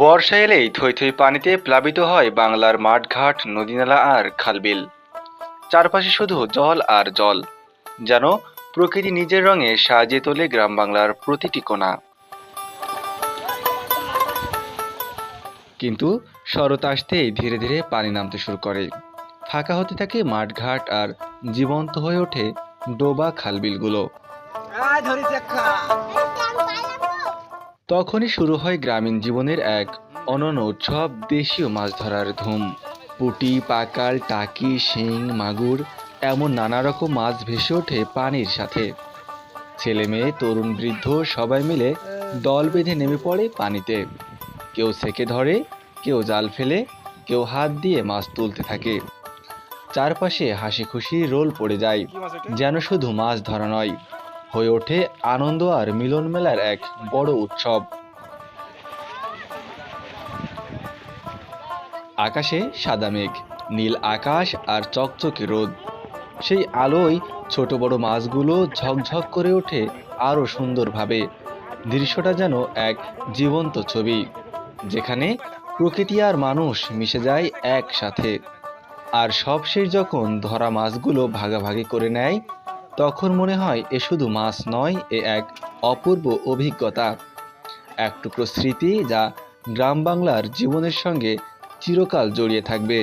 বর্ষা এলেই থই থই পানিতে প্লাবিত হয় বাংলার মাঠঘাট, নদীনালা আর খালবিল। চারপাশে শুধু জল আর জল, যেন প্রকৃতি নিজের রঙে সাজিয়ে তোলে গ্রাম বাংলার প্রতিটি কোণা। কিন্তু শরৎ আসতেই ধীরে ধীরে পানি নামতে শুরু করে, ফাঁকা হতে থাকে মাঠঘাট আর জীবন্ত হয়ে ওঠে ডোবা খালবিলগুলো। তখনই শুরু হয় গ্রামীণ জীবনের এক অনন্য উৎসব, দেশীয় মাছ ধরার ধুম। পুঁটি, পাকাল, টাকি, শিং, মাগুর, এমন নানা রকম মাছ ভেসে ওঠে পানির সাথে। ছেলে মেয়ে, তরুণ বৃদ্ধ সবাই মিলে দল বেঁধে নেমে পড়ে পানিতে। কেউ ছেঁকে ধরে, কেউ জাল ফেলে, কেউ হাত দিয়ে মাছ তুলতে থাকে। চারপাশে হাসি খুশি রোল পড়ে যায়, যেন শুধু মাছ ধরা নয়, হয়ে ওঠে আনন্দ আর মিলন মেলার এক বড় উৎসব। আকাশে সাদা মেঘ, নীল আকাশ আর চকচকে রোদ। সেই আলোয় ছোট বড় মাছগুলো ঝকঝক করে ওঠে আরো সুন্দরভাবে। দৃশ্যটা যেন এক জীবন্ত ছবি, যেখানে প্রকৃতি আর মানুষ মিশে যায় একসাথে। আর সবশেষ যখন ধরা মাছগুলো ভাগাভাগি করে নেয়, তখন মনে হয় এ শুধু মাছ নয়, এ এক অপূর্ব অভিজ্ঞতা, এক টুকরো স্মৃতি যা গ্রাম বাংলার জীবনের সঙ্গে চিরকাল জড়িয়ে থাকবে।